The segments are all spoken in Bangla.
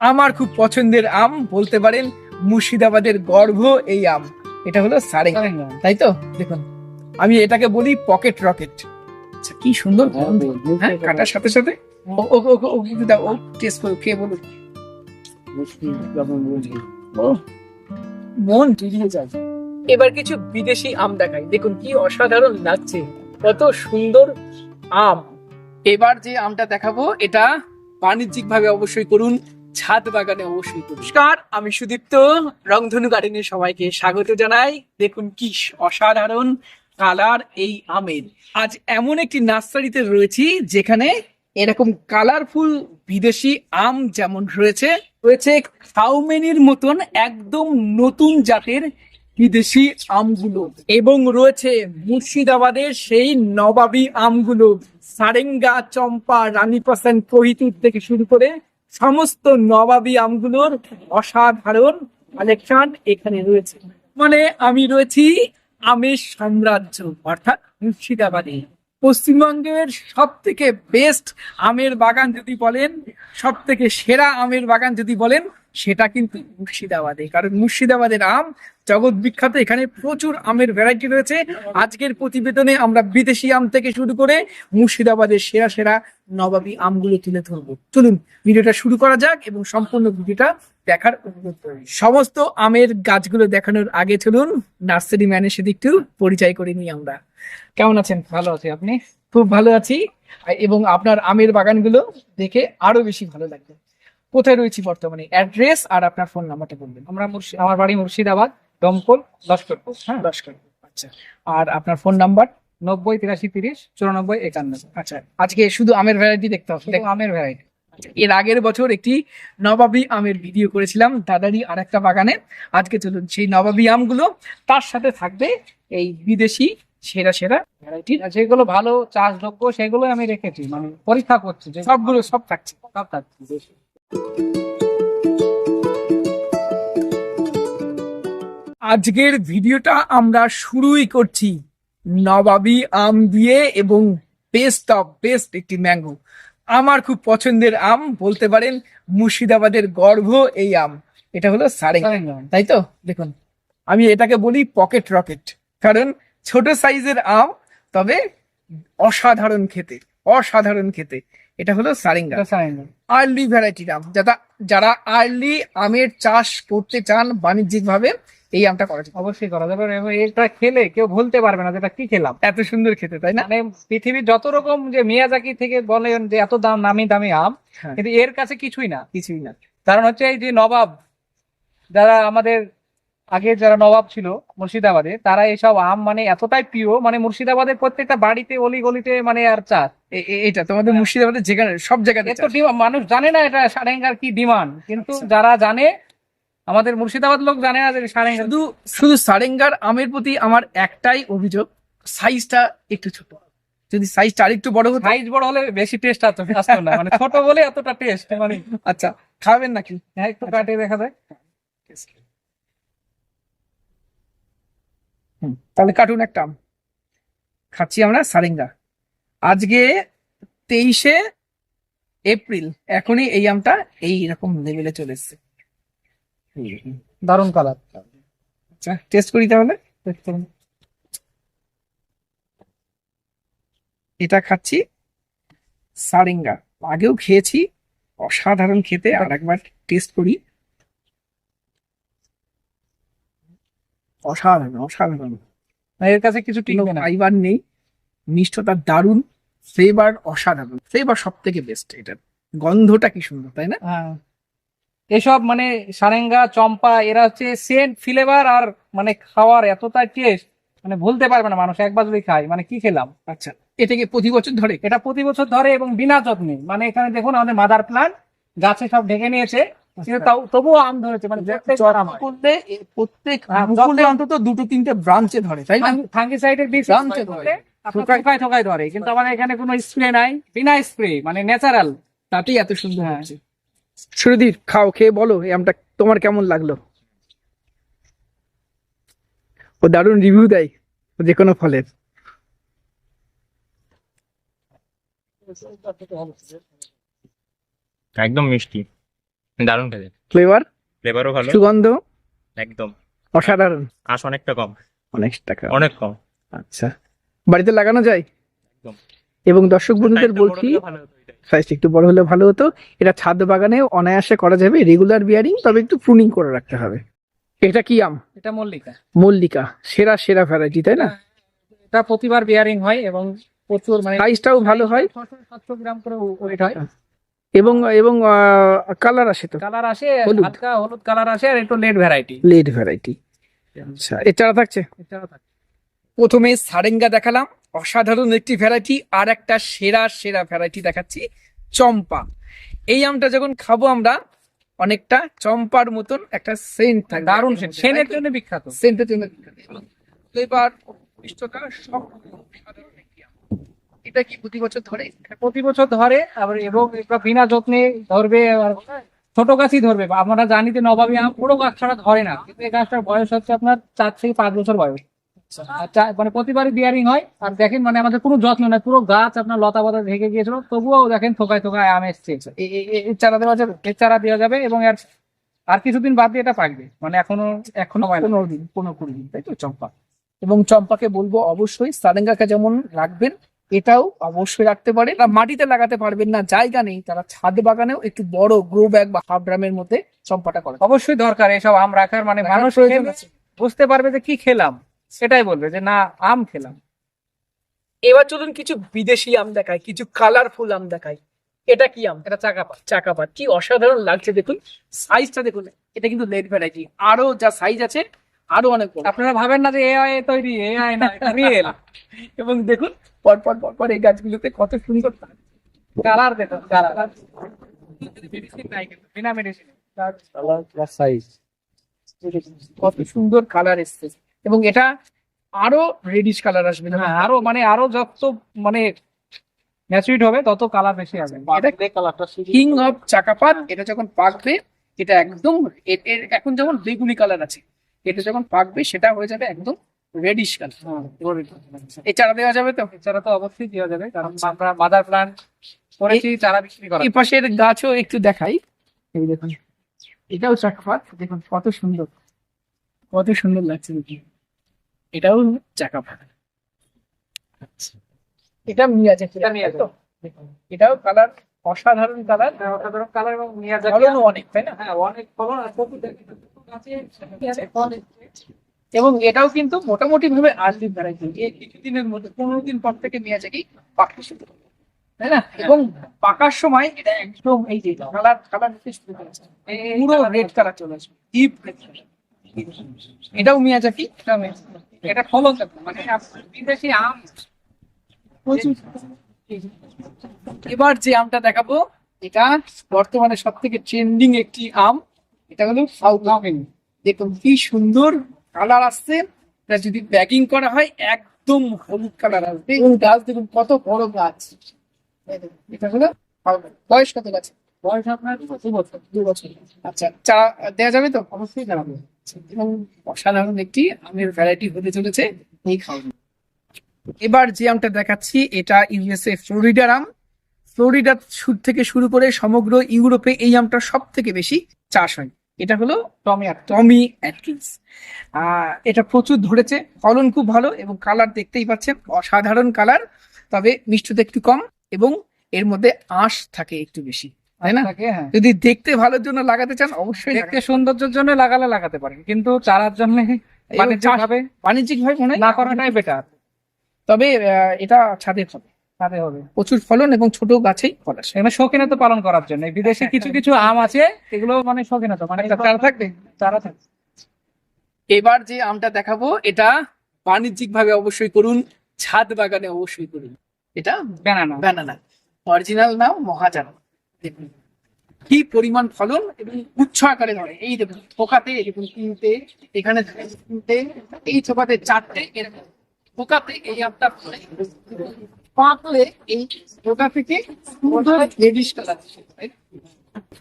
আমার খুব পছন্দের আম বলতে পারেন, মুর্শিদাবাদের গর্ভ এই আম। এটা হলো সারেঙ্গা, তাই তো? দেখুন, আমি এটাকে বলি পকেট রকেট। আচ্ছা, কি সুন্দর গন্ধ, হ্যাঁ, কাটার সাথে সাথে। ও ও ও ও কিন্তু দাও, ও টেস্ট করে কে বলুন। ও, মন জুড়িয়ে যায়। এবার কিছু বিদেশি আম দেখাই, দেখুন কি অসাধারণ লাগছে, কত সুন্দর আম। এবার যে আমটা দেখাবো এটা বাণিজ্যিক ভাবে অবশ্যই করুন, ছাদ বাগানে অবশ্যই করুন। নমস্কার, আমি সুদীপ্ত, রংধনু গার্ডেনে সবাইকে স্বাগত জানাই। দেখুন কি অসাধারণ কালার এই আমের। আজ এমন একটি নার্সারিতে রয়েছি যেখানে এরকম কালারফুল বিদেশি আম যেমন রয়েছে, রয়েছে খাউমেনির মতন একদম নতুন জাতের বিদেশি আমগুলো, এবং রয়েছে মুর্শিদাবাদের সেই নবাবী আমগুলো। সারেঙ্গা, চম্পা, রানীপাসান প্রভৃতি থেকে শুরু করে সমস্ত নবাবী আমগুলোর অসাধারণ কালেকশন এখানে রয়েছে। মানে আমি রয়েছি আমের সাম্রাজ্য, অর্থাৎ মুর্শিদাবাদে। পশ্চিমবঙ্গের সব থেকে বেস্ট আমের বাগান যদি বলেন, সব থেকে সেরা আমের বাগান যদি বলেন, সেটা কিন্তু মুর্শিদাবাদে। কারণ মুর্শিদাবাদের আম জগৎ বিখ্যাত, এখানে প্রচুর আমের ভ্যারাইটি রয়েছে। আজকের প্রতিবেদনে আমরা বিদেশি আম থেকে শুরু করে মুর্শিদাবাদের সেরা সেরা নবাবী আমগুলো তুলে ধরবো। চলুন ভিডিওটা শুরু করা যাক এবং সম্পূর্ণ ভিডিওটা দেখার অনুরোধ করি। সমস্ত আমের গাছগুলো দেখানোর আগে চলুন নার্সারি ম্যানের সাথে একটু পরিচয় করে নিই আমরা। কেমন আছেন? ভালো আছি, আপনি? খুব ভালো আছি, এবং আপনার আমের বাগানগুলো দেখে আরো বেশি ভালো লাগবে। কোথায় রয়েছি বর্তমানে, অ্যাড্রেস আর আপনার ফোন নাম্বারটা বলবেন। আমার বাড়ি মুর্শিদাবাদ, দমকল, লস্করপুর। হ্যাঁ, লস্কর। আচ্ছা, আর আপনার ফোন নাম্বার? 90 83 30 94 91। আচ্ছা, আজকে শুধু আমের ভ্যারাইটি দেখতে হবে। শুধু আমের ভ্যারাইটি। এর আগের বছর একটি নবাবী আমের ভিডিও করেছিলাম দাদারই আরেকটা বাগানে। আজকে চলুন সেই নবাবী আমগুলো, তার সাথে থাকবে এই বিদেশি সেরা সেরা ভ্যারাইটি। যেগুলো ভালো চাষযোগ্য সেগুলো আমি রেখেছি, মানে পরীক্ষা করছি যে সবগুলো সব থাকছে। সব থাকছে। আজকের ভিডিওটা আমরা শুরুই করছি নবাবী আম দিয়ে, এবং বেস্ট অফ বেস্ট একটি ম্যাঙ্গো। আমার খুব পছন্দের আম বলতে পারেন, মুর্শিদাবাদের গর্ভ এই আম। এটা হলো সারেঙ্গা, তাই তো? দেখুন, আমি এটাকে বলি পকেট রকেট, কারণ ছোট সাইজের আম, তবে অসাধারণ খেতে, অসাধারণ খেতে। এটা হলো সারেঙ্গা, আর্লি ভ্যারাইটির আম। যারা আর্লি আমের চাষ করতে চান বাণিজ্যিক ভাবে, এই আমটা করা যায়। অবশ্যই করা যাবে, এবং এটা খেলে কেউ ভুলতে পারবে না যেটা কি খেলাম। এত সুন্দর খেতে, তাই না? মানে পৃথিবীর যত রকম যে মিয়াজাকি থেকে বলেন যে এত দাম নামি দামি আম, হ্যাঁ, কিন্তু এর কাছে কিছুই না। কিছুই না। কারণ হচ্ছে এই যে নবাব, যারা আমাদের আগে যারা নবাব ছিল মুর্শিদাবাদে, তারা এইসব আম মানে এতটাই প্রিয়, মানে মুর্শিদাবাদের প্রত্যেকটা বাড়িতে অলি গলিতে মানে আর চাষ। এটা তোমাদের মুর্শিদাবাদের যেখানে সব জায়গাতে এত মানুষ জানে না এটা সারেঙ্গার কি ডিমান্ড, কিন্তু আচ্ছা। যারা জানে, আমাদের মুর্শিদাবাদ লোক জানে না যে সারেঙ্গা। শুধু শুধু সারেঙ্গার আমের প্রতি আমার একটাই অভিযোগ, সাইজটা একটু ছোট। যদি সাইজটা আরেকটু বড় হতো। সাইজ বড় হলে বেশি টেস্ট আসতো না, মানে ছোট বলে এতটা টেস্ট মানে। আচ্ছা, খাবেন নাকি? হ্যাঁ, একটু কাটিয়ে দেখা যায়। তাহলে কাটুন একটা আম, খাচ্ছি আমরা সারেঙ্গা। আজকে 23শে এপ্রিল, এখনই এই আমটা এইরকম লেভেলে চলে এসছে। দারুণ কালার। আচ্ছা, টেস্ট করি তাহলে। এটা খাচ্ছি সারেঙ্গা, আগেও খেয়েছি, অসাধারণ খেতে। আর একবার টেস্ট করি। অসাধারণ, অসাধারণ। এর কাছে কিছু টিকবে না। ফাইবার নেই, মিষ্টতা দারুণ, ফ্লেভার অসাধারণ, ফ্লেভার সব থেকে বেস্ট। এটার গন্ধটা কি সুন্দর, তাই না? হ্যাঁ, এসব মানে সারেঙ্গা, চম্পা, এরা হচ্ছে সেন্ট ফ্লেভার, আর মানে খাওয়ার এতটা টেস্ট, মানে ভুলতে পারবে না মানুষ একবার যদি খায়, মানে কি খেলাম। আচ্ছা, এটাকে প্রতি বছর ধরে? এটা প্রতি বছর ধরে এবং বিনা যত্নে, মানে এখানে দেখুন আমাদের মাদার প্লান্ট গাছে সব ঢেকে নিয়েছে, কিন্তু তবুও আম ধরেছে, মানে করলে প্রত্যেক হ্যাঁ, মুকুলে অন্তত দুটো তিনটে ব্রাঞ্চে ধরে, তাই না? ফাঙ্গিসাইডের বিষ ব্রাঞ্চে ধরে, থোকায় থোকায় ধরে, কিন্তু আমাদের এখানে কোনো স্প্রে নাই, বিনা স্প্রে, মানে ন্যাচারাল, তাতেই এত সুন্দর হ্যাঁ। হচ্ছে। সুরধীর, খাও, খেয়ে বলো এই আমটা তোমার কেমন লাগলো। ও দারুণ রিভিউ দেয় যে কোনো ফলের। একদম মিষ্টি, দারুণ খেতে, ফ্লেভার, ফ্লেভারও ভালো, সুগন্ধ একদম। অসাধারণ। আঁশ অনেকটা কম, অনেক টাকা, অনেক কম। আচ্ছা বাড়িতে লাগানো যায় একদম। এবং দর্শক বন্ধুদের সাইজটা বড় বলছি হলে ভালো হতো এটাই। সাইজটা একটু বড় হলে ভালো হতো। এটা ছাদ বাগানেও অনায়াসে করা যাবে, রেগুলার বিয়ারিং, তবে একটু প্রুনিং করে রাখতে হবে। এটা কি আম? এটা মল্লিকা। মল্লিকা, সেরা সেরা ভ্যারাইটি তাই না? এটা প্রতিবার বিয়ারিং হয় এবং প্রচুর মানে সাইজটাও ভালো হয় 600-700 গ্রাম করে ওয়েট হয়। এবং এবং কালার আসে তো, কালার আসে, হলুদ। হালকা হলুদ কালার আসে, আর একটু লেট ভ্যারাইটি। Lead variety. আচ্ছা এছাড়া থাকছে, এটাও থাকে। প্রথমে সারেঙ্গা দেখালাম, অসাধারণ একটি ভ্যারাইটি। আর একটা সেরা সেরা ভ্যারাইটি দেখাচ্ছি, চম্পা। এই আমটা যখন খাবো আমরা, অনেকটা চম্পার মতন একটা সেন্ট থাকে, দারুণ সেন্ট, সেনের জন্য বিখ্যাত। সেন্টের জন্য ফ্লেভার, মিষ্টতা সব সাধারণ একটি আম। এটা কি প্রতি বছর ধরে? প্রতি বছর ধরে, আবার এবং এটা বিনা যত্নে ধরবে, আর ছোট গাছই ধরবে। আমরা জানি যে নবাবী আম পুরো গাছ ছাড়া ধরে না, কিন্তু এই গাছটার বয়স হচ্ছে আপনার 4 থেকে 5 বছর বয়স। আর মানে প্রতিবারই বিয়ারিং হয়। আর দেখেন মানে আমাদের কোনো যত্ন নাই, পুরো গাছ আপনার লতা পাতা ঢেকে গিয়েছিল, তবুও দেখেন থোকায় থোকায় আম এসছে। এর চারা দেওয়া যাবে, এর চারা দেওয়া যাবে, এবং আর কিছুদিন বাদ দিয়ে এটা পাকবে, মানে এখনো 15 দিন 15-20 দিন, তাই তো চম্পা। এবং চম্পাকে বলবো অবশ্যই সারেঙ্গাকে যেমন রাখবেন, এটাও অবশ্যই রাখতে পারে। তারা মাটিতে লাগাতে পারবেন না, জায়গা নেই, তারা ছাদ বাগানেও একটু বড় গ্রো ব্যাগ বা হাফ ড্রামের মধ্যে চম্পাটা করে। অবশ্যই দরকার এসব আম রাখার, মানে রাখার মানুষ প্রয়োজন খেলে আছে। বুঝতে পারবে যে কি খেলাম, সেটাই বলবে যে না আম খেলাম। এবার চলুন কিছু বিদেশি আম দেখাই, কিছু কালারফুল আম দেখাই। এটা কি আম? এটা চাকাপা। চাকাপাত। কি অসাধারণ লাগছে দেখুন, সাইজটা দেখুন। এটা কিন্তু লেট ভ্যারাইটি, আরো যা সাইজ আছে আরো অনেক বড়। আপনারা ভাবেন না যে এআই তৈরি, এআই না, রিয়েল। এবং দেখুন পরপর পরপর এই গাছগুলোতে কত সুন্দর কালার দেখুন, কালার মেডিসিন নাই কিন্তু, বিনা মেডিসিন। কত সুন্দর কালার এসছে। এবং এটা আরো রেডিশ কালার আসবে না? হ্যাঁ, আরো যত মানে ম্যাচুরিট হবে তত কালার বেশি আসবে। এটা কিং অফ চাকাপাত। এটা যখন পাকবে, এটা একদম এর এখন যেমন বেগুনি কালার আছে, এটা যখন পাকবে সেটা হয়ে যাবে একদম রেডিশ কালার। এই চারা দেওয়া যাবে তো? এছাড়া তো অবশ্যই দেওয়া যাবে, কারণ আমরা মাদার প্ল্যান্ট করেছি চারা বিক্রি করা। এই পাশের গাছও একটু দেখাই। এই দেখুন, এটাও চাকাপাত, দেখুন কত সুন্দর, কত সুন্দর লাগছে দেখুন। এটাও চাকাপাত। এটা মিয়াজাকি, এটা মিয়াজাকি। তো দেখুন, এটাও কালার অসাধারণ কালার, অসাধারণ কালার, এবং মিয়াজাকি ফলনও অনেক, তাই না? হ্যাঁ অনেক ফলন। আর প্রচুর এবং এটাও কিন্তু মোটামুটি ভাবে আর্লি ভ্যারাইটি। এর কিছুদিনের মধ্যে 15 দিন পর থেকে মিয়াজাকি পাকতে শুরু করবে, তাই না? এবং পাকার সময় এটা একদম এই যে কালার নিতে শুরু করেছে, পুরো রেড কালার চলে আসবে, ডিপ রেড। এটাও মিয়াজাকি, এটা ফলন দেখুন, মানে আপনার বিদেশি আম প্রচুর। এবার যে আমটা দেখাবো, এটা বর্তমানে সব থেকে ট্রেন্ডিং একটি আম। এটা হলো সাউথ আমেন। দেখুন কি সুন্দর কালার আসছে। এটা যদি ব্যাগিং করা হয় একদম হলুদ কালার আসবে। এবং গাছ দেখুন কত বড় গাছ। এই দেখুন, এটা হলো south আম। বয়স কত গাছে? বয়স আপনার 2 বছর। 2 বছর। আচ্ছা চারা দেওয়া যাবে তো? অবশ্যই জানাবো। এবং অসাধারণ একটি আমের ভ্যারাইটি হতে চলেছে এই খাওয়া। এবার যে আমটা দেখাচ্ছি, এটা ইউএসএ ফ্লোরিডার আম। ফ্লোরিডা থেকে শুরু করে সমগ্র ইউরোপে এই আমটা সব থেকে বেশি চাষ হয়। এটা হলো টমি অ্যাটকিন্স। এটা প্রচুর ধরেছে, ফলন খুব ভালো, এবং কালার দেখতেই পাচ্ছেন অসাধারণ কালার। তবে মিষ্টতা একটু কম, এবং এর মধ্যে আঁশ থাকে একটু বেশি, তাই না? হ্যাঁ, যদি দেখতে ভালোর জন্য লাগাতে চান অবশ্যই দেখতে সৌন্দর্যের জন্য লাগাতে পারেন, কিন্তু চারার জন্য বাণিজ্যিক ভাবে মনে হয় না করাটাই বেটার। তবে এটা ছাদে হবে, তাতে হবে। প্রচুর ফলন এবং ছোট গাছেই ফল আসে। এখানে শৌখিনতা পালন করার জন্য এই বিদেশে কিছু কিছু আম আছে, এগুলো মানে শৌখিনতা, মানে একটা চারা থাকবে। চারা থাকে। এবার যে আমটা দেখাবো, এটা বাণিজ্যিক ভাবে অবশ্যই করুন, ছাদ বাগানে অবশ্যই করুন। এটা ব্যানানা। ব্যানানা, অরিজিনাল নাম মহাজান। দেখুন কি পরিমাণ ফলন, এবং গুচ্ছ আকারে ধরে। এই দেখুন থোকাতে, দেখুন 3টে, এখানে 3টে, এই থোকাতে 4টে, এরকম থোকাতে এই আমটা ফলে। পাকলে এই থোকা থেকে সুন্দর রেডিশ কালার।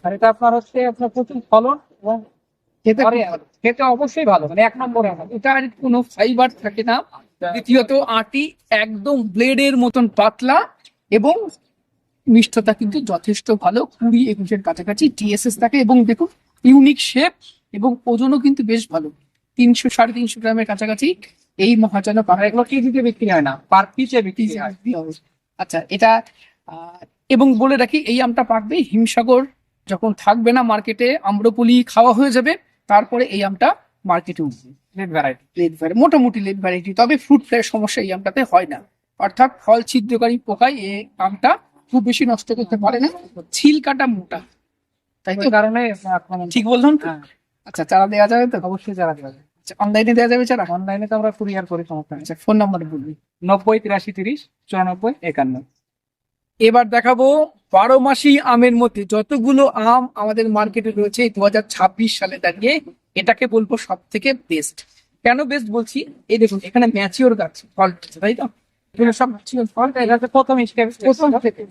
আর এটা আপনার হচ্ছে আপনার প্রচুর ফলন, এবং খেতে পরে খেতে অবশ্যই ভালো, মানে 1 নম্বরে আমার। এটা আর কোনো ফাইবার থাকে না। দ্বিতীয়ত আটি একদম ব্লেডের মতন পাতলা, এবং মিষ্টতা কিন্তু যথেষ্ট ভালো, 20-21-এর কাছাকাছি টিএসএস থাকে, এবং দেখুন ইউনিক শেপ এবং ওজনও কিন্তু বেশ ভালো, 300-350 গ্রামের কাছাকাছি এই মহাজন পাকা। এগুলো কেজিতে বিক্রি হয় না, পার পিসে বিক্রি হয়। আচ্ছা, এটা এবং বলে রাখি এই আমটা পাকবে হিমসাগর যখন থাকবে না মার্কেটে, আম্রপলি খাওয়া হয়ে যাবে, তারপরে এই আমটা মার্কেটে উঠবে। Red variety. লেট ভ্যারাইটি, মোটামুটি লেট ভ্যারাইটি, তবে ফ্রুট ফ্লাইয়ের সমস্যা এই আমটাতে হয় না, অর্থাৎ ফল ছিদ্রকারী পোকায় এই আমটা খুব বেশি নষ্ট করতে পারে না, ছিলকাটা মোটা, তাই তো? ওই কারণে ঠিক বললাম তো? হ্যাঁ, আচ্ছা, চারা দেওয়া যাবে তো? অবশ্যই যারা দেওয়া যায়। আচ্ছা, অনলাইনে দেওয়া যাবে চারা? অনলাইনে তো আমরা কুরিয়ার করি, সমস্যা নেই। আচ্ছা, ফোন নাম্বার বলবি। 90-83-30-94-51। এবার দেখাবো 12 মাসি আমের মধ্যে যতগুলো আম আমাদের মার্কেটে রয়েছে 2026 সালে দাঁড়িয়ে, এটাকে বলবো সব থেকে বেস্ট। কেন বেস্ট বলছি, এই দেখুন এখানে ম্যাচিওর গাছ ফল হচ্ছে, তাই তো? এগুলো সব ম্যাচিওর ফল, এটা হচ্ছে প্রথম স্টেপ। প্রথম থেকে।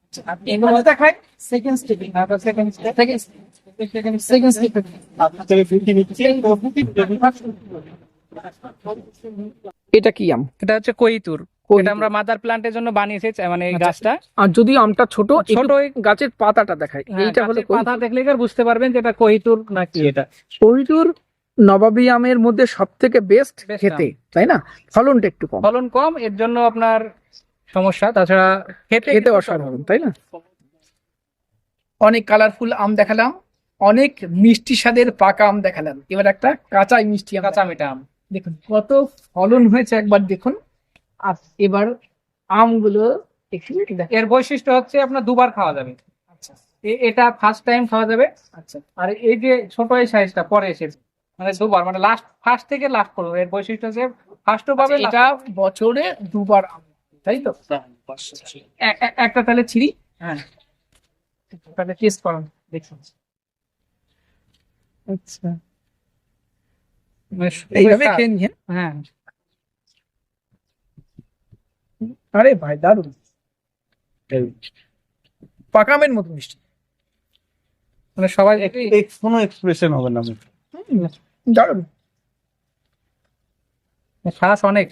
আচ্ছা, আপনি এগুলো দেখায় সেকেন্ড স্টেপে, সেকেন্ড স্টেপ। সেকেন্ড স্টেপে। এটা কি আম? এটা হচ্ছে কৈতুর। কৈতুর। এটা আমরা মাদার প্লান্টের জন্য বানিয়েছি, মানে এই আচ্ছা। গাছটা আর যদি আমটা ছোট, ছোট ছোট গাছের পাতাটা দেখায়, এইটা হলো গাছের পাতা দেখলে আর বুঝতে পারবেন যে এটা কৈতুর নাকি এটা। কৈতুর নবাবী আমের মধ্যে সব থেকে বেস্ট Best খেতে, তাই না? ফলনটা একটু কম, ফলন কম, এর জন্য আপনার সমস্যা, তাছাড়া খেতে খেতে অসাধারণ, তাই না? অনেক কালারফুল আম দেখালাম, অনেক মিষ্টি স্বাদের পাকা আম দেখালাম, এবার একটা কাঁচাই মিষ্টি আম কাঁচা মিঠা আম। দেখুন কত ফলন হয়েছে, একবার দেখুন। আর এবার আমগুলো একটু দেখেন। এর বৈশিষ্ট্য হচ্ছে আপনার দুবার খাওয়া যাবে। আচ্ছা এটা ফার্স্ট টাইম খাওয়া যাবে, আচ্ছা, আর এই যে ছোট এই সাইজটা পরে এসেছে, মানে দুবার, মানে লাস্ট, ফার্স্ট থেকে লাস্ট করবো। এর বৈশিষ্ট্য হচ্ছে ফার্স্টও পাবে, আচ্ছা, এটা বছরে দুবার আম, তাই তো? একটা তাহলে ছিঁড়ি, হ্যাঁ, তাহলে টেস্ট করুন, দেখুন। আচ্ছা, মানে এইভাবে খেয়ে নিয়ে। হ্যাঁ, আরে ভাই দারুন, পাকা আমের মতো মিষ্টি, মানে সবাই কোনো এক্সপ্রেশন হবে না। দারুন। শ্বাস অনেক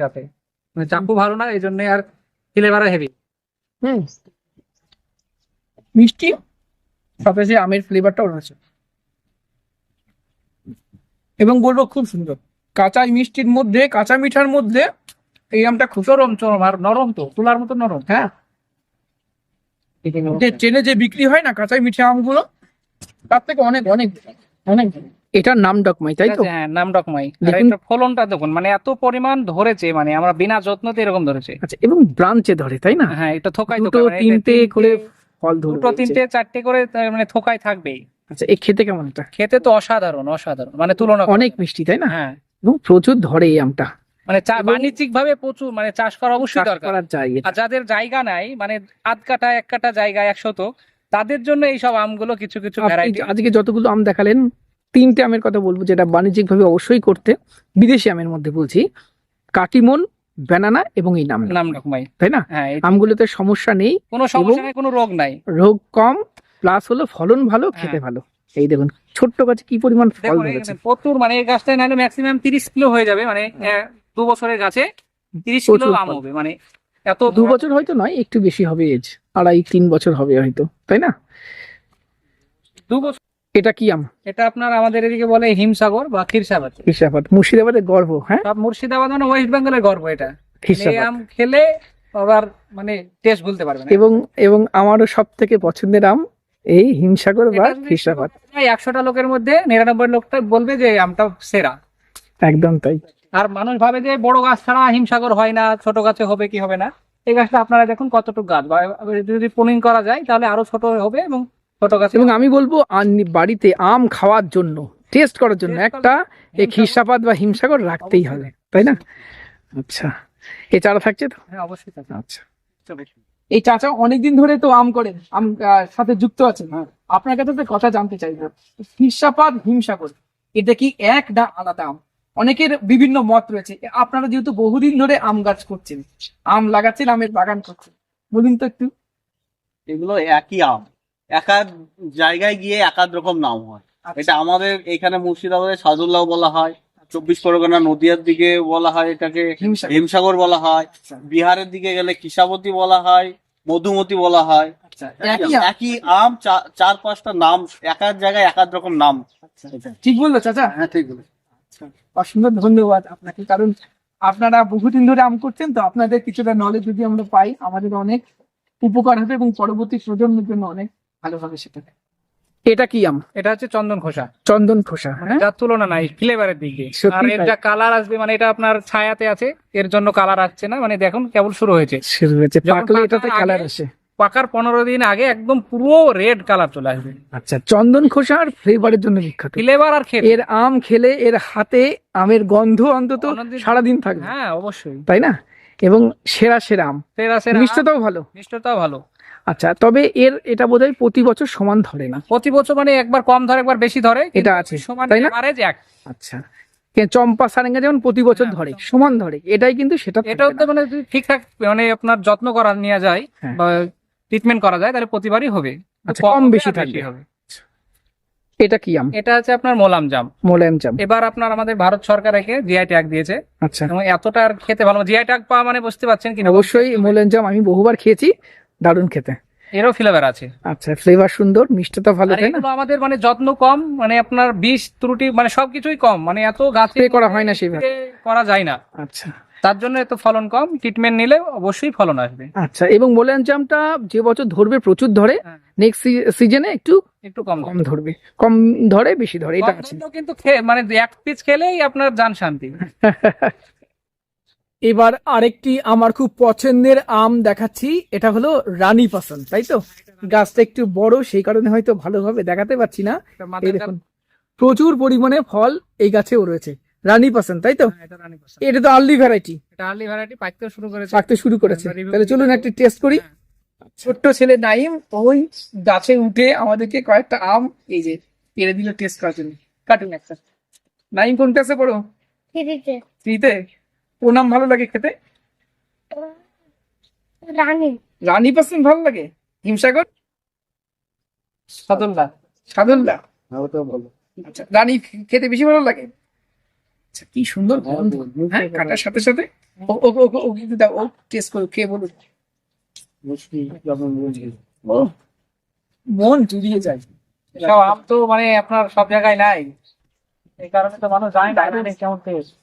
আছে, মানে চাকু ভালো না, এই জন্য আর ফ্লেভার হেভি। হুম, মিষ্টি, সাথে যে আমের ফ্লেভারটাও রয়েছে, এবং বলবো খুব সুন্দর, কাঁচা মিষ্টির মধ্যে, কাঁচা মিঠার মধ্যে এই আমটা খুব, চরম চরম, আর নরম তো, তুলার মতো নরম। হ্যাঁ, যে ট্রেনে যে বিক্রি হয় না কাঁচা মিঠা আমগুলো, তার থেকে অনেক অনেক অনেক। এটার নাম ডকমাই, তাই তো? হ্যাঁ, নাম ডকমাই। আর দেখুন। এটা ফলনটা দেখুন, মানে এত পরিমাণ ধরেছে, মানে আমরা বিনা যত্নতে এরকম ধরেছে। আচ্ছা, এবং ব্রাঞ্চে ধরে, তাই না? হ্যাঁ, এটা থোকায় দুটো থোকায়, মানে তিনটে করে ফল ধরে দুটো রয়েছে। তিনটে চারটে করে, তার মানে থোকায় থাকবেই। আচ্ছা, এই খেতে কেমন এটা? খেতে তো অসাধারণ, মানে তুলনা করা অনেক যায় না। মিষ্টি, তাই না? হ্যাঁ, এবং প্রচুর ধরে এই আমটা, মানে এবং বাণিজ্যিক ভাবে প্রচুর, মানে চাষ করা অবশ্যই চাষ দরকার। করার জায়গা। আর যাদের জায়গা নাই, মানে আধ কাটা এক কাটা জায়গা 100, তাদের জন্য এইসব আমগুলো কিছু কিছু আপনি ভ্যারাইটি। আজকে যতগুলো আম দেখালেন, তিনটে আমের কথা বলবো যেটা বাণিজ্যিক ভাবে অবশ্যই করতে, বিদেশি আমের মধ্যে বলছি, কাটিমন, ব্যানানা এবং এই নাম, নাম ডকমাই। তাই না? হ্যাঁ, আমগুলোতে সমস্যা নেই, কোনো সমস্যা নেই, কোনো রোগ নাই। রোগ কম, প্লাস হলো ফলন ভালো, খেতে হ্যাঁ। ভালো। এই দেখুন ছোট্ট গাছে কি পরিমাণ ফল দেখুন ধরেছে, এখানে প্রচুর, মানে এই গাছটায় নাহলে ম্যাক্সিমাম 30 কিলো হয়ে যাবে, মানে 2 বছরের গাছে 30 কিলো প্রচুর আম ফল। হবে, মানে এত 2 বছর হয়তো নয়, একটু বেশি হবে, এজ 2.5-3 বছর হবে হয়তো, তাই না? 2 বছর। এটা কি আম? এটা আপনার আমাদের এদিকে বলে হিমসাগর বা ক্ষীরসাবাদ। ক্ষীরসাপাত, মুর্শিদাবাদের গর্ব। হ্যাঁ, সব মুর্শিদাবাদ মানে ওয়েস্ট বেঙ্গলের গর্ব এটা। এই ক্ষীরসাপাত। আম খেলে আবার মানে টেস্ট ভুলতে পারবে না। এবং এবং আমারও সব থেকে পছন্দের আম এই হিমসাগর বা এটা যদি ক্ষীরসাপাত, 100টা লোকের মধ্যে 99 লোকটা বলবে যে এই আমটা সেরা। একদম তাই। আর মানুষ ভাবে যে বড় গাছ ছাড়া হিমসাগর হয় না, ছোট গাছে হবে কি হবে না। এই গাছটা আপনারা দেখুন কতটুকু গাছ, বা যদি প্রুনিং করা যায় তাহলে আরো ছোট হবে, এবং ছোট গাছ। এবং আমি বলবো বাড়িতে আম খাওয়ার জন্য, টেস্ট করার জন্য Taste একটা এই ক্ষীরসাপাত বা হিমসাগর রাখতেই হবে, তাই না? আচ্ছা, এই চারা থাকছে তো? হ্যাঁ, অবশ্যই থাকে। আচ্ছা, এই চাচা অনেকদিন ধরে তো আম করেন, আম সাথে যুক্ত আছেন। আপনার কাছে তো কথা জানতে চাইবো, ক্ষীরসাপাত, হিমসাগর, এটা কি এক না আলাদা আম? অনেকের বিভিন্ন মত রয়েছে। আপনারা যেহেতু বহুদিন ধরে আম গাছ করছেন, আম লাগাচ্ছেন, আমের বাগান করছেন, বলুন তো একটু। এগুলো একই আম, এক এক জায়গায় গিয়ে এক এক রকম নাম হয়। আচ্ছা। এটা আমাদের এখানে মুর্শিদাবাদে সাদুল্লাহ বলা হয়, 24 পরগনা নদিয়ার দিকে বলা হয় এটাকে হিমসাগর। হিমসাগর বলা হয়, আচ্ছা। বিহারের দিকে গেলে কিসাবতী বলা হয়, মধুমতি বলা হয়। আচ্ছা, একই আম। একই আম, চার পাঁচটা নাম, এক এক জায়গায় এক এক রকম নাম। ঠিক বললো চাচা? হ্যাঁ, ঠিক বলে। অসংখ্য ধন্যবাদ আপনাকে, কারণ আপনারা বহুদিন ধরে আম করছেন, তো আপনাদের কিছুটা নলেজ যদি আমরা পাই আমাদের অনেক উপকার হবে এবং পরবর্তী প্রজন্মের জন্য অনেক ভালো হবে সেটা। এটা কি আম? এটা হচ্ছে চন্দন খোসা, চন্দন খোসা। মানে হ্যাঁ, যার তুলনা নাই ফ্লেভারের দিকে। সত্যি আর এর তাই। যা কালার আসবে, মানে এটা আপনার ছায়াতে আছে, এর জন্য কালার আসছে না, মানে দেখুন কেবল শুরু হয়েছে। শুরু হয়েছে, যখন পাকলে পাকার এটাতে আগে- কালার আসে। পাকার 15 দিন আগে একদম পুরো রেড কালার চলে আসবে। আচ্ছা, চন্দন খোসা আর ফ্লেভারের জন্য বিখ্যাত। ফ্লেভার আর খেতে এর আম খেলে এর হাতে আমের গন্ধ অন্তত অন্যদিন- সারাদিন থাকবে, হ্যাঁ অবশ্যই। তাই না? এবং সেরা সেরা আম, সেরা সেরা মিষ্টতাও ভালো। মিষ্টতাও ভালো। আচ্ছা, তবে এটা বোধহয় প্রতি বছর সমান ধরে না। প্রতি বছর মানে একবার কম ধরে একবার বেশি ধরে, এটা কিন্তু আছে, সমান তাই না? এভারেজ এক। আচ্ছা, চম্পা সারেঙ্গা যেমন প্রতি বছর হ্যাঁ, ধরে, সমান ধরে, এটাই কিন্তু সেটা এটা থাকবে না। মানে যদি ঠিকঠাক মানে আপনার যত্ন করা নিয়ে যায় হ্যাঁ। বা ট্রিটমেন্ট করা যায়, তাহলে প্রতিবারই হবে। আচ্ছা, কম কম হবে বেশি আর থাকবে। হবে। এটা কি আম? এটা হচ্ছে আপনার মোলাম জাম। মোলায়েম জাম। এবার আপনার আমাদের ভারত সরকার একে জিআই ট্যাগ দিয়েছে, আচ্ছা, এবং এতটা আর খেতে ভালো। জিআই ট্যাগ পাওয়া মানে বুঝতে পারছেন কি? অবশ্যই মোলায়েম জাম আমি বহুবার খেয়েছি, দারুণ খেতে। এরও ফ্লেভার আছে। আচ্ছা, ফ্লেভার সুন্দর, মিষ্টতা ভালো, আর তাই না? এগুলো আমাদের মানে যত্ন কম, মানে আপনার বিষ ত্রুটি মানে সবকিছুই কম, মানে এত গাছে স্প্রে করা হয় না সেইভাবে। করা যায় না, আচ্ছা তার জন্য এত ফলন কম। ট্রিটমেন্ট নিলে অবশ্যই ফলন আসবে। আচ্ছা, এবং মোলায়েম জামটা যে বছর ধরবে প্রচুর ধরে, হ্যাঁ। নেক্সট সিজনে একটু একটু কম কম ধরবে, কম ধরে বেশি ধরে, এটা আছে। কিন্তু মানে এক পিস খেলেই আপনার জান শান্তি। এবার আরেকটি আমার খুব পছন্দের আম দেখাচ্ছি, এটা হলো রানী পাসান, তাই তো? গাছটা একটু বড়, সেই কারণে হয়তো ভালোভাবে দেখাতে পারছি না। এই দেখুন, প্রচুর পরিমাণে ফল এই গাছেও রয়েছে। রানী পাসান, তাই তো? এটা তো আর্লি ভ্যারাইটি, এটা আর্লি ভ্যারাইটি, পাকতেও শুরু করেছে। পাকতে শুরু করেছে। তাহলে চলুন একটু টেস্ট করি। ছোট্ট ছেলে নাইম ওই গাছে উঠে আমাদেরকে কয়েকটা আম এই যে পেরে দিল টেস্ট করার জন্য। কাটুন একটা। নাইম কোন ক্লাসে পড়ো? থ্রিতে থ্রিতে। কোন আম ভালো লাগে খেতে? রানী রানী পাসান ভালো লাগে? হিমসাগর? সাদুল্লাহ। সাদুল্লাহ? আচ্ছা, রানী খেতে বেশি ভালো লাগে? আচ্ছা, কি সুন্দর গন্ধ। হ্যাঁ, কাটার সাথে সাথে ও কিন্তু দাও, ও টেস্ট করো, খেয়ে বলুন। ও, মন জুড়িয়ে যায়। সব আম তো মানে আপনার সব জায়গায় নাই, এই কারণে তো মানুষ জানে না এটা কেমন টেস্ট।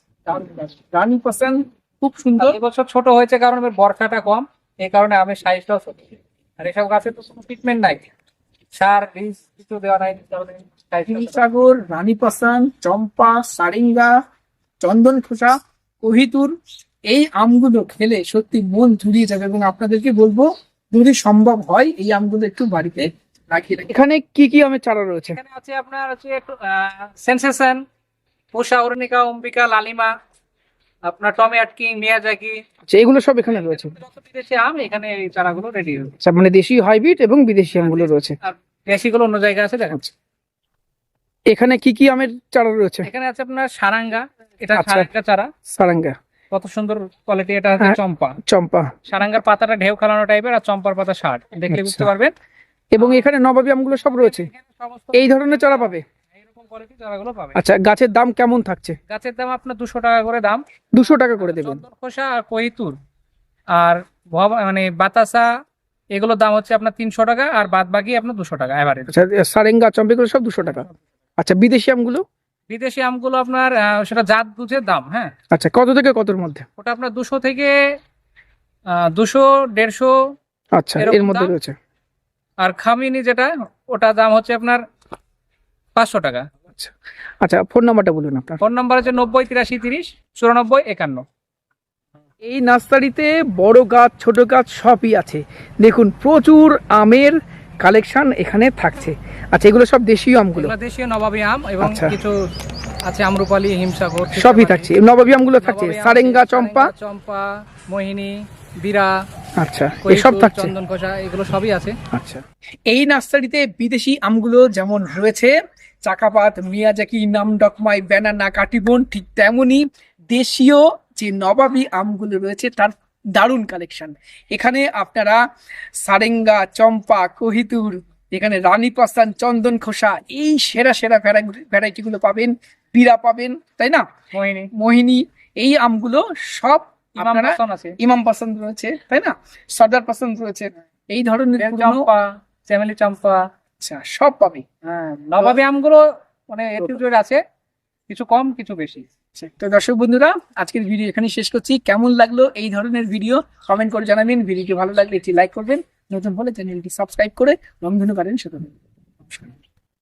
রানী পাসান খুব সুন্দর। এবছর ছোট হয়েছে কারণ এর বর্ষাটা কম, এই কারণে আমের সাইজটাও ছোট। আর এসব গাছে তো কোনো ট্রিটমেন্ট নাই, সার বীজ কিছু দেওয়া নাই, তাহলে size টা ছোট। হিমসাগর, রানী পাসান, চম্পা, সারেঙ্গা, চন্দন খোসা, কোহিতুর, এই আমগুলো খেলে সত্যি মন জুড়িয়ে যাবে। এবং আপনাদেরকে বলবো, যদি সম্ভব হয় এই আমগুলো একটু বাড়িতে রাখিয়ে রাখি। এখানে কি কি আমের চারা রয়েছে? এখানে আছে আপনার হচ্ছে একটু সেনসেশন, পুষা, অরুণিকা, অম্বিকা, লালিমা, আপনার টমিয়াট কিং, মিয়াজাকি, আচ্ছা, এগুলো সব এখানে রয়েছে। যত বিদেশি আম এখানে এই চারাগুলো রেডি হবে। আচ্ছা, মানে দেশি হাইব্রিড এবং বিদেশি আমগুলো রয়েছে। আর দেশিগুলো অন্য জায়গায় আছে দেখাচ্ছি। এখানে কি কি আমের চারা রয়েছে? এখানে আছে আপনার সারাঙ্গা, এটা আচ্ছা। সারাঙ্গা চারা, সারাঙ্গা, কত সুন্দর কোয়ালিটি। এটা হচ্ছে হ্যাঁ। চম্পা। চম্পা, সারাঙ্গার পাতাটা ঢেউ খেলানো টাইপের, আর চম্পার পাতা ষাট, দেখলে আচ্ছা। বুঝতে পারবেন। এবং এখানে নবাবী আমগুলো সব রয়েছে। এখানে সমস্ত এই ধরনের চারা পাবে? এইরকম কোয়ালিটি চারাগুলো পাবে। আচ্ছা, গাছের দাম কেমন থাকছে? গাছের দাম আপনার 200 টাকা করে দাম। 200 টাকা করে দেবেন। চন্দন খোসা আর কহিতুর আর মানে বাতাসা, এগুলোর দাম হচ্ছে আপনার 300 টাকা, আর বাদ বাকি আপনার 200 টাকা এভারেজ। আচ্ছা, সারেঙ্গা, চম্পা এগুলো সব 200 টাকা। আচ্ছা, বিদেশি আমগুলো? বিদেশি আমগুলো আপনার সেটা জাত বুঝে দাম। হ্যাঁ, আচ্ছা, কত থেকে কতর মধ্যে? ওটা আপনার 200 থেকে 200, 150, আচ্ছা, এরকম এর মধ্যে দাম। রয়েছে। আর খামিনি যেটা, ওটা দাম হচ্ছে আপনার 500 টাকা। আচ্ছা, ফোন নাম্বারটা বলুন আপনার। ফোন নাম্বার হচ্ছে 90 83 30 94 51। এই নার্সারিতে বড় গাছ ছোট গাছ সবই আছে। দেখুন, প্রচুর আমের কালেকশন এখানে থাকছে। আচ্ছা, এগুলো সব দেশীয় আমগুলো? এগুলো দেশীয় নবাবী আম, এবং আচ্ছা। কিছু আছে আমরুপালি, হিমসাগর, সবই থাকছে, নবাবী আমগুলো থাকছে, নবাবী আম সারেঙ্গা, আছে, চম্পা। সারেঙ্গা, চম্পা, মোহিনী, বীরা, আচ্ছা, কহিতুর, এসব থাকছে। চন্দন খোসা, এগুলো সবই আছে। আচ্ছা, এই নার্সারিতে বিদেশি আমগুলো যেমন রয়েছে, চাকাপাত, মিয়াজাকি, নামডকমাই, ব্যানানা, কাটিবন, ঠিক তেমনি দেশীয় যে নবাবী আমগুলো রয়েছে তার দারুণ কালেকশন। এখানে আপনারা সারেঙ্গা, চম্পা, কোহিতুর, এখানে রানী পাসান, চন্দন খোসা, এই সেরা সেরা ভ্যারাইটি গুলো পাবেন। বীরা পাবেন, তাই না? মোহিনী, মোহিনী, এই আমগুলো সব ইমাম আপনারা, হাসান আছে। ইমাম পছন্দ রয়েছে, তাই না? সর্দার পছন্দ রয়েছে, এই ধরনের বেল পুরনো- চম্পা, চ্যামেলি চম্পা, আচ্ছা সব পাবে। হ্যাঁ নবাবী আমগুলো মানে এর আছে, কিছু কম কিছু বেশি। আচ্ছা, তো দর্শক বন্ধুরা আজকের ভিডিও এখানে শেষ করছি। কেমন লাগলো এই ধরনের ভিডিও কমেন্ট করে জানাবেন। ভিডিওটি ভালো লাগলে একটি লাইক করবেন, নতুন হলে চ্যানেলটি সাবস্ক্রাইব করে রংধনু গার্ডেন সাথে থাকবেন। নমস্কার।